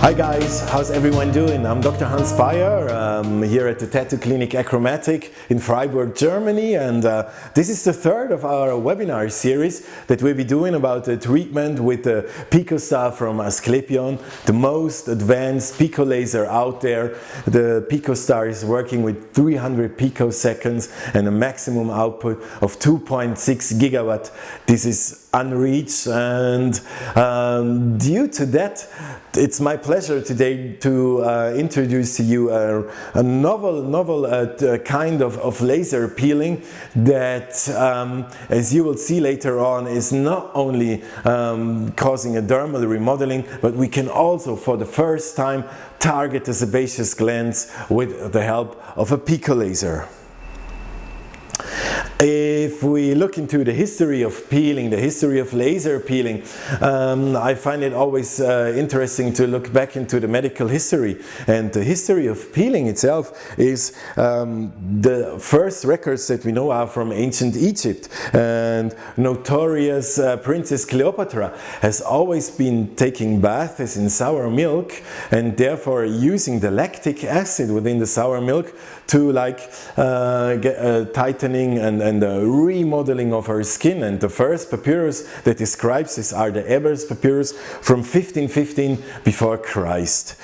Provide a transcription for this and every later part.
Hi guys, how's everyone doing? I'm Dr. Hans Bayer, here at the Tattoo Clinic Achromatic in Freiburg, Germany, and this is the third of our webinar series that we'll be doing about the treatment with the PicoStar from Asclepion, the most advanced pico laser out there. The PicoStar is working with 300 picoseconds and a maximum output of 2.6 gigawatt. This is unreached, and due to that, it's my pleasure today to introduce to you a novel kind of laser peeling that, as you will see later on, is not only causing a dermal remodeling, but we can also, for the first time, target the sebaceous glands with the help of a pico laser. If we look into the history of peeling, the history of laser peeling, I find it always interesting to look back into the medical history. And the history of peeling itself is the first records that we know are from ancient Egypt. And notorious Princess Cleopatra has always been taking baths in sour milk and therefore using the lactic acid within the sour milk to get a tightening and remodeling of her skin. And the first papyrus that describes this are the Ebers papyrus from 1515 before Christ.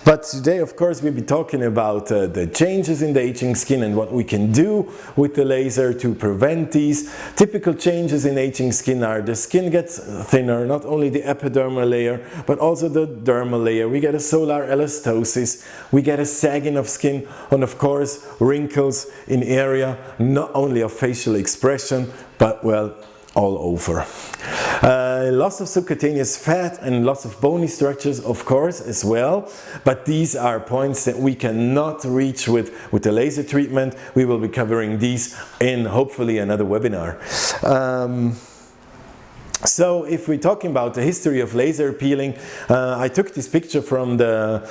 But today, of course, we'll be talking about the changes in the aging skin and what we can do with the laser to prevent these. Typical changes in aging skin are the skin gets thinner, not only the epidermal layer, but also the dermal layer. We get a solar elastosis, we get a sagging of skin, and of course, wrinkles in area, not only of facial expression, but well, all over. Loss of subcutaneous fat and loss of bony structures, of course, as well, but these are points that we cannot reach with the laser treatment. We will be covering these in hopefully another webinar. So if we're talking about the history of laser peeling, I took this picture from the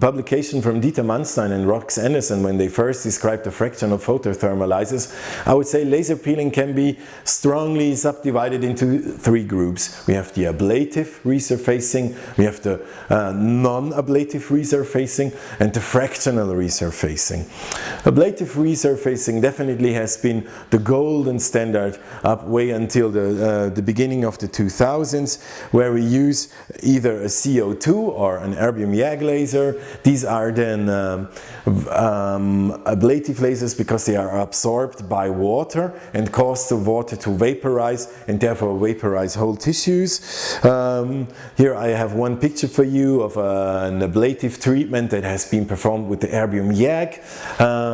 publication from Dieter Manstein and Rox Anderson when they first described the fractional photothermolysis. I would say laser peeling can be strongly subdivided into three groups. We have the ablative resurfacing, we have the non-ablative resurfacing, and the fractional resurfacing. Ablative resurfacing definitely has been the golden standard up way until the beginning of the 2000s, where we use either a CO2 or an erbium YAG laser. These are then ablative lasers because they are absorbed by water and cause the water to vaporize and therefore vaporize whole tissues. Here I have one picture for you of an ablative treatment that has been performed with the erbium YAG.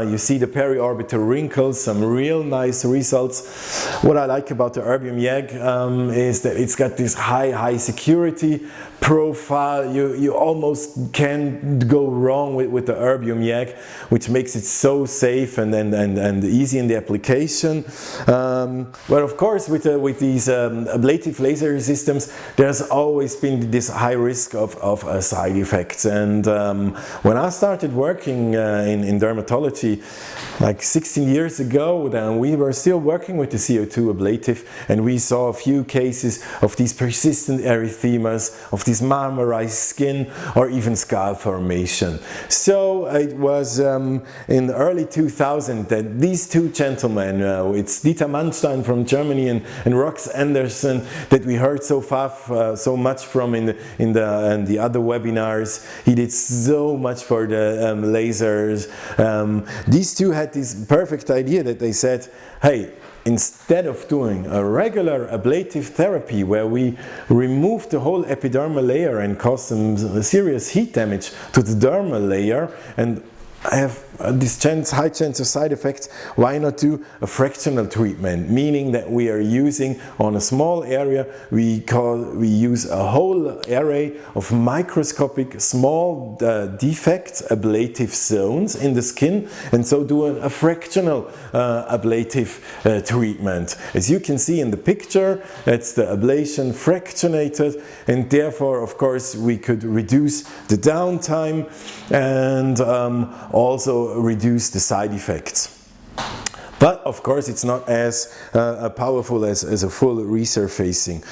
You see the periorbital wrinkles, some real nice results. What I like about the erbium YAG is that it's got this high security profile. You almost can't go wrong with the erbium YAG, which makes it so safe and easy in the application. But of course, with these ablative laser systems, there's always been this high risk of side effects. And when I started working in dermatology, like 16 years ago, then we were still working with the CO2 ablative, and we saw a few cases of these persistent erythemas, of this marmorized skin, or even scar formation. So it was in the early 2000s that these two gentlemen, it's Dieter Manstein from Germany and Rox Anderson, that we heard so much from in the other webinars. He did so much for the lasers. These two had this perfect idea that they said, hey, instead of doing a regular ablative therapy where we remove the whole epidermal layer and cause some serious heat damage to the dermal layer and have this high chance of side effects, why not do a fractional treatment? Meaning that we are using on a small area, we use a whole array of microscopic small defects, ablative zones in the skin, and so do a fractional ablative treatment. As you can see in the picture, it's the ablation fractionated, and therefore, of course, we could reduce the downtime and also reduce the side effects. But of course it's not as powerful as a full resurfacing.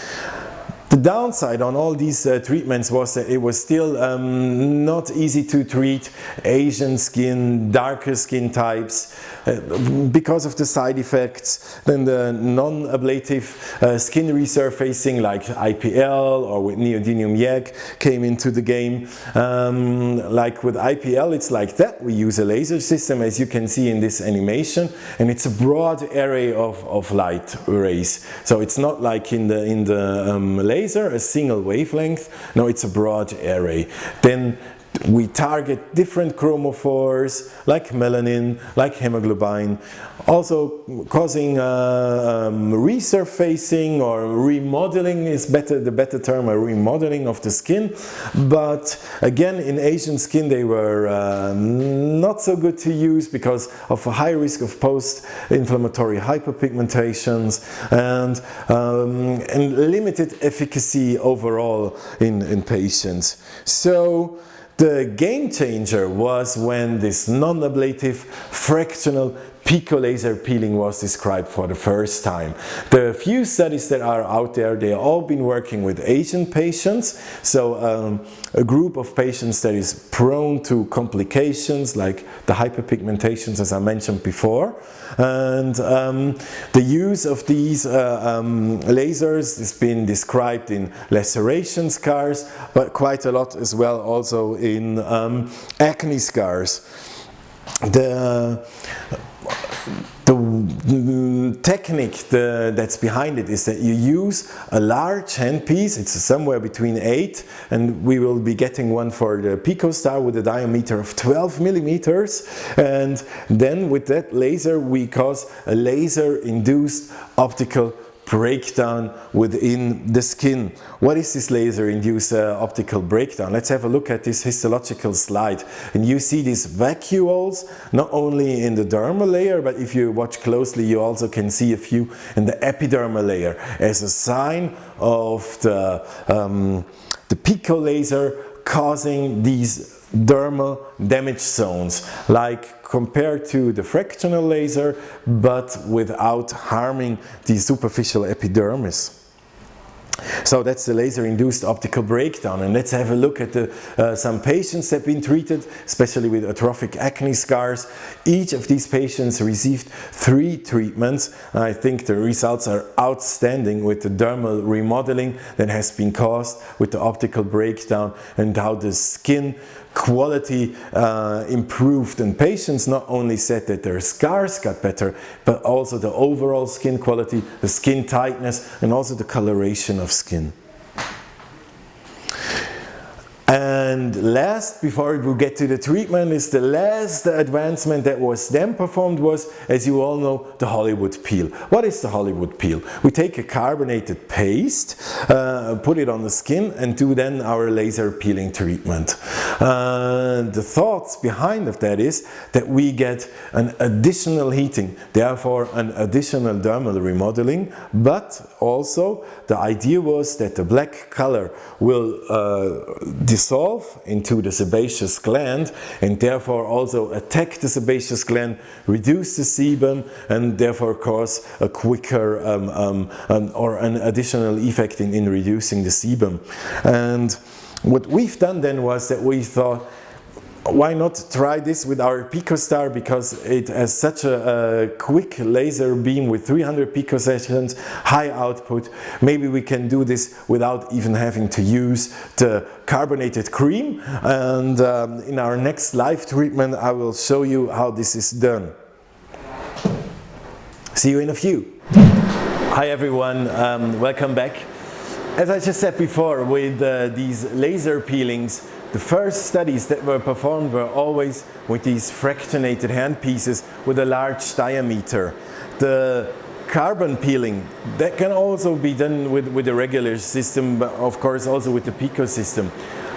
The downside on all these treatments was that it was still not easy to treat Asian skin, darker skin types, because of the side effects. Then the non-ablative skin resurfacing like IPL or with neodymium YAG came into the game. Like with IPL, it's like that. We use a laser system, as you can see in this animation, and it's a broad array of light rays. So it's not like in the laser, a single wavelength. No, it's a broad array. Then we target different chromophores like melanin, like hemoglobin, also causing resurfacing or remodeling is the better term, a remodeling of the skin. But again, in Asian skin they were not so good to use because of a high risk of post-inflammatory hyperpigmentations and limited efficacy overall in patients. So the game changer was when this non-ablative fractional Pico laser peeling was described for the first time. The few studies that are out there, they all been working with Asian patients, so a group of patients that is prone to complications like the hyperpigmentations, as I mentioned before. And the use of these lasers has been described in laceration scars, but quite a lot as well also in acne scars. The technique that's behind it is that you use a large handpiece. It's somewhere between 8, and we will be getting one for the PicoStar with a diameter of 12 millimeters. And then with that laser we cause a laser-induced optical breakdown within the skin. What is this laser-induced optical breakdown? Let's have a look at this histological slide. And you see these vacuoles not only in the dermal layer, but if you watch closely you also can see a few in the epidermal layer as a sign of the Pico laser causing these dermal damage zones, like compared to the fractional laser, but without harming the superficial epidermis. So that's the laser-induced optical breakdown. And let's have a look at some patients that have been treated, especially with atrophic acne scars. Each of these patients received 3 treatments. I think the results are outstanding with the dermal remodeling that has been caused with the optical breakdown, and how the skin quality improved, and patients not only said that their scars got better, but also the overall skin quality, the skin tightness, and also the coloration of skin. And last, before we get to the treatment, is the last advancement that was then performed was, as you all know, the Hollywood peel. What is the Hollywood peel? We take a carbonated paste, put it on the skin, and do then our laser peeling treatment. The thoughts behind of that is that we get an additional heating, therefore an additional dermal remodeling, but also the idea was that the black color will dissolve into the sebaceous gland, and therefore also attack the sebaceous gland, reduce the sebum, and therefore cause a quicker or an additional effect in reducing the sebum. And what we've done then was that we thought, why not try this with our PicoStar, because it has such a quick laser beam with 300 picosections, high output. Maybe we can do this without even having to use the carbonated cream. And in our next live treatment I will show you how this is done. See you in a few. Hi everyone, welcome back. As I just said before, with these laser peelings, the first studies that were performed were always with these fractionated handpieces with a large diameter. The carbon peeling, that can also be done with a regular system, but of course also with the Pico system.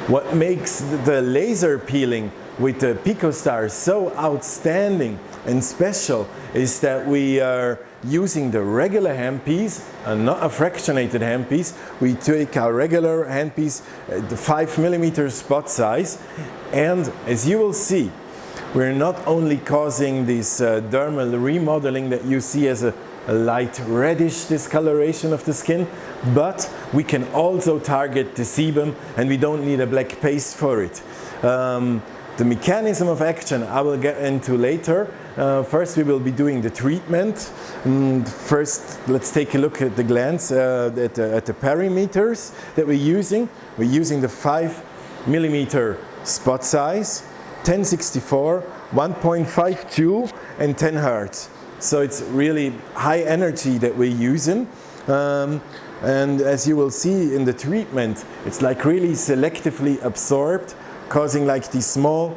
What makes the laser peeling with the PicoStar so outstanding and special is that we are using the regular handpiece and not a fractionated handpiece. We take our regular handpiece, the 5mm spot size, and as you will see, we're not only causing this dermal remodeling that you see as a a light reddish discoloration of the skin, but we can also target the sebum and we don't need a black paste for it. The mechanism of action I will get into later. First we will be doing the treatment. First let's take a look at the glance at the parameters that we're using. We're using the 5mm spot size, 1064, 1.5 joule and 10 hertz. So it's really high energy that we're using. And as you will see in the treatment, it's like really selectively absorbed, causing like these small,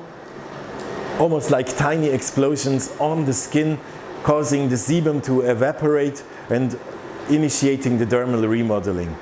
almost like tiny explosions on the skin, causing the sebum to evaporate and initiating the dermal remodeling.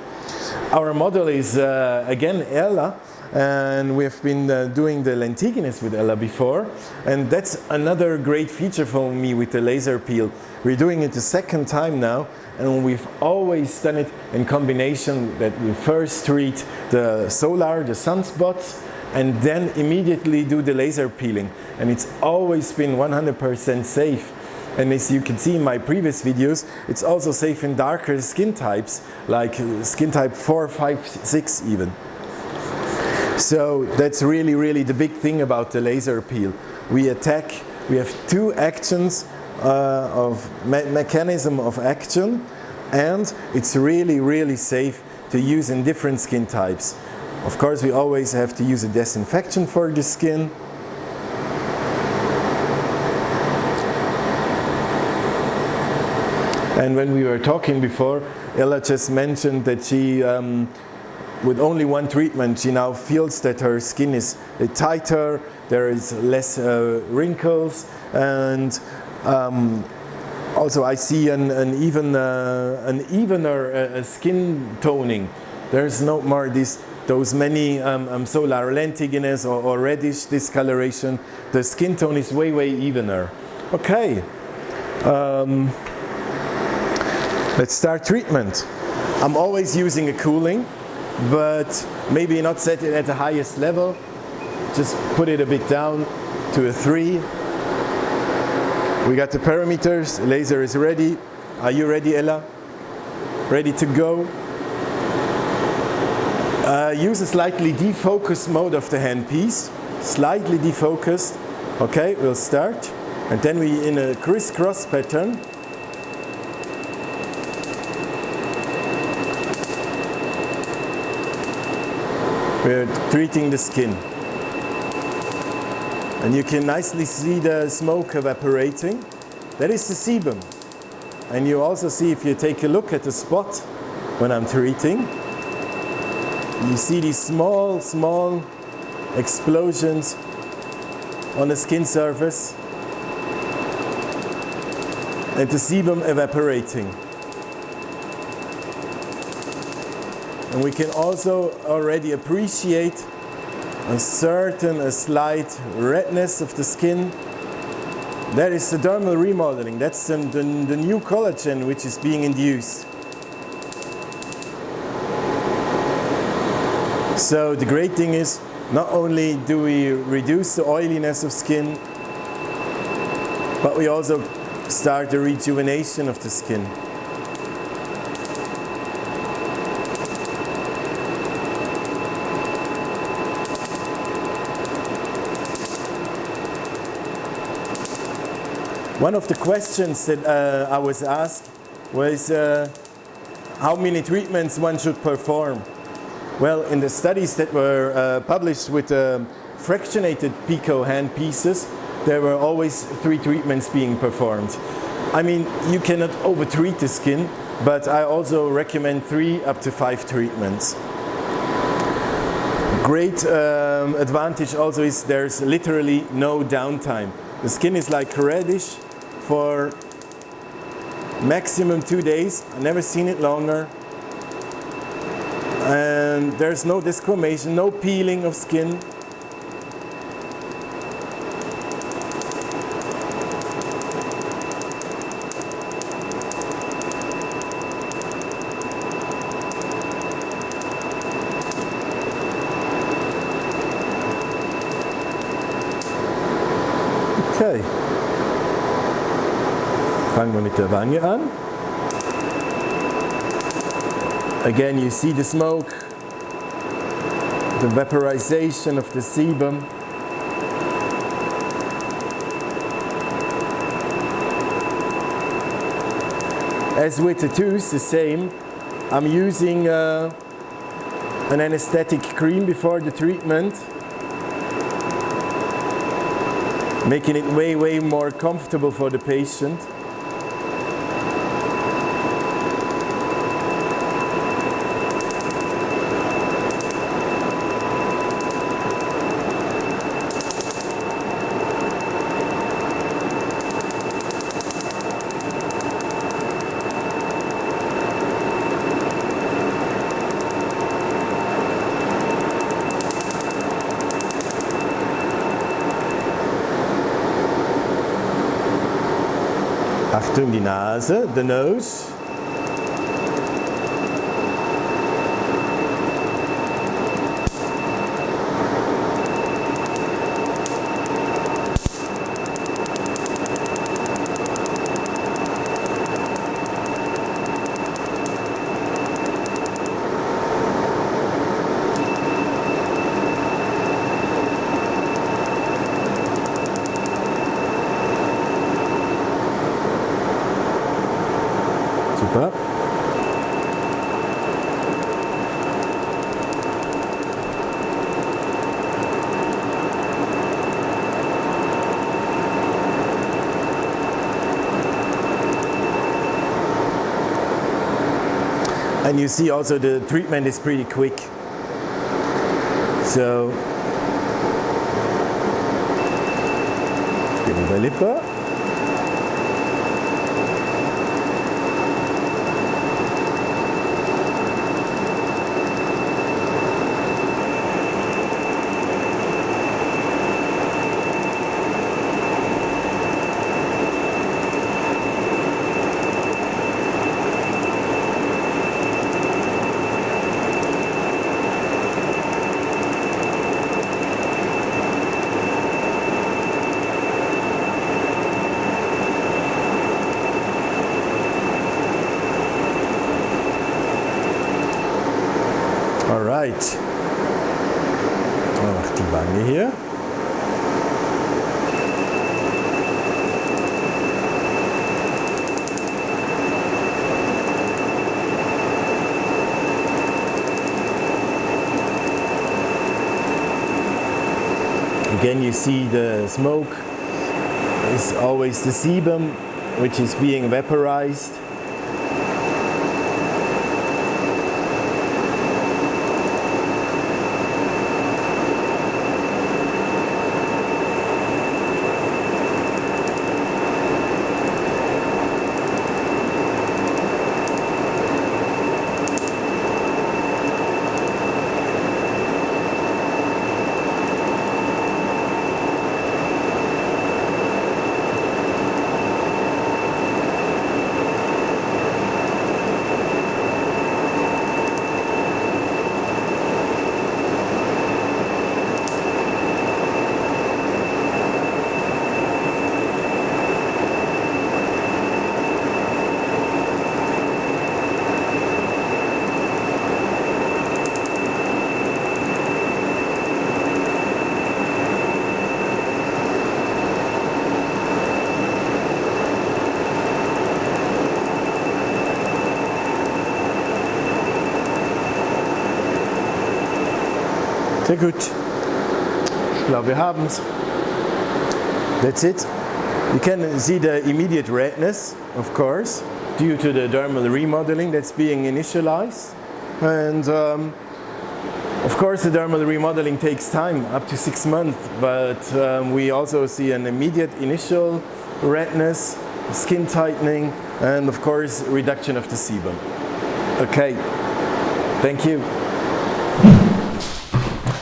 Our model is again Ella, and we have been doing the lentiginous with Ella before, and that's another great feature for me with the laser peel. We're doing it the second time now, and we've always done it in combination that we first treat the solar, the sunspots, and then immediately do the laser peeling, and it's always been 100% safe. And as you can see in my previous videos, it's also safe in darker skin types, like skin type 4, 5, 6 even. So that's really the big thing about the laser peel. We have two actions of mechanism of action, and it's really safe to use in different skin types. Of course, we always have to use a disinfection for the skin. And when we were talking before, Ella just mentioned that she, with only one treatment, she now feels that her skin is tighter, there is less wrinkles, and also I see an evener skin toning. There's no more those many solar lentiginous or reddish discoloration. The skin tone is way evener. Okay. Let's start treatment. I'm always using a cooling, but maybe not set it at the highest level. Just put it a bit down to a 3. We got the parameters, the laser is ready. Are you ready, Ella? Ready to go? Use a slightly defocused mode of the handpiece. Slightly defocused. Okay, we'll start. And then we in a crisscross pattern. We're treating the skin. And you can nicely see the smoke evaporating. That is the sebum. And you also see, if you take a look at the spot when I'm treating, you see these small explosions on the skin surface and the sebum evaporating. And we can also already appreciate a slight redness of the skin. That is the dermal remodeling. That's the new collagen which is being induced. So the great thing is, not only do we reduce the oiliness of skin, but we also start the rejuvenation of the skin. One of the questions that I was asked was how many treatments one should perform. Well, in the studies that were published with fractionated Pico handpieces, there were always 3 treatments being performed. I mean, you cannot over-treat the skin, but I also recommend 3 up to 5 treatments. Great advantage also is there's literally no downtime. The skin is like reddish for maximum 2 days. I've never seen it longer. And there's no desquamation, no peeling of skin. Okay. Fangen wir mit der Wange an. Again, you see the smoke, the vaporization of the sebum. As with the tooth, the same. I'm using an anesthetic cream before the treatment, making it way more comfortable for the patient. Achtung, die Nase, the nose. Super. And you see also the treatment is pretty quick. So, über Lippe. All right. Noch die Wange hier. Again, you see the smoke is always the sebum, which is being vaporized. Sehr gut. Ich glaube, wir haben es. That's it. You can see the immediate redness, of course, due to the dermal remodeling that's being initialized. And of course, the dermal remodeling takes time, up to 6 months, but we also see an immediate initial redness, skin tightening, and of course, reduction of the sebum. Okay, thank you.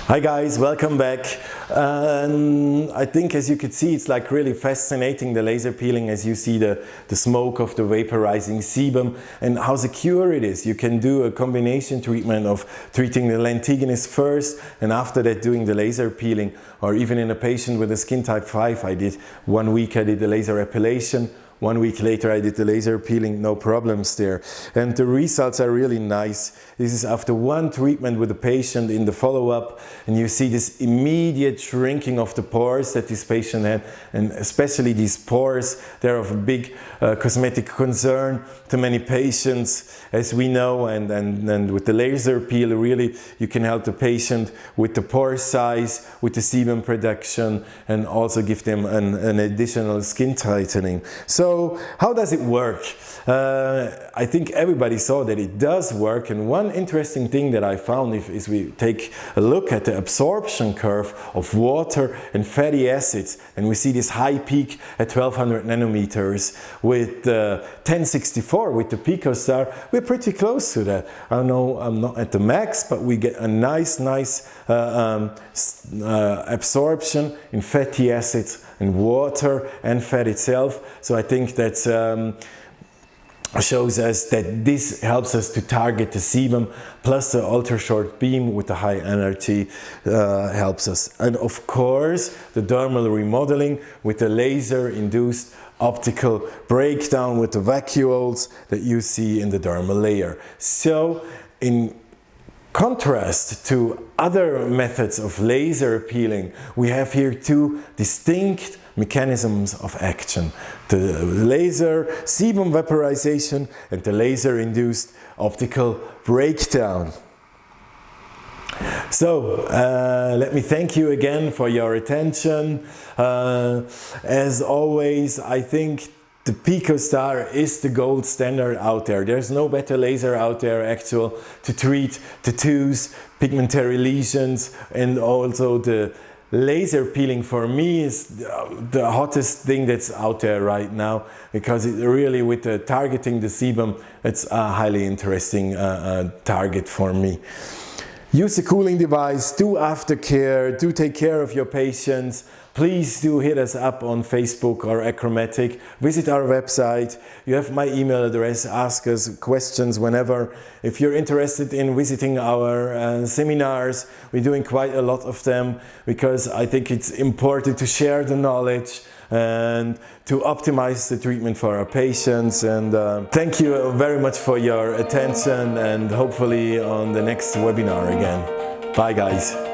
Hi guys, welcome back. I think as you could see, it's like really fascinating, the laser peeling, as you see the smoke of the vaporizing sebum and how secure it is. You can do a combination treatment of treating the lentiginous first and after that doing the laser peeling, or even in a patient with a skin type 5, I did 1 week, I did the laser epilation 1 week later I did the laser peeling, no problems there. And the results are really nice. This is after one treatment with the patient in the follow-up, and you see this immediate shrinking of the pores that this patient had, and especially these pores, they're of a big cosmetic concern to many patients, as we know, and with the laser peel, really you can help the patient with the pore size, with the sebum production, and also give them an additional skin tightening. So how does it work? I think everybody saw that it does work, and one interesting thing that I found is we take a look at the absorption curve of water and fatty acids, and we see this high peak at 1200 nanometers with 1064 with the PicoStar. We're pretty close to that. I know I'm not at the max, but we get a nice absorption in fatty acids and water and fat itself. So I think that's shows us that this helps us to target the sebum, plus the ultra short beam with the high energy helps us. And of course the dermal remodeling with the laser induced optical breakdown with the vacuoles that you see in the dermal layer. So in contrast to other methods of laser peeling, we have here two distinct mechanisms of action: the laser sebum vaporization and the laser induced optical breakdown. So let me thank you again for your attention. As always, I think the PicoStar is the gold standard out there. There's no better laser out there actual to treat tattoos, pigmentary lesions, and also the laser peeling for me is the hottest thing that's out there right now, because it really, with the targeting the sebum, it's a highly interesting target for me. Use the cooling device, do aftercare, do take care of your patients. Please do hit us up on Facebook or Achromatic. Visit our website. You have my email address. Ask us questions whenever. If you're interested in visiting our seminars, we're doing quite a lot of them, because I think it's important to share the knowledge and to optimize the treatment for our patients. And thank you very much for your attention, and hopefully on the next webinar again. Bye guys.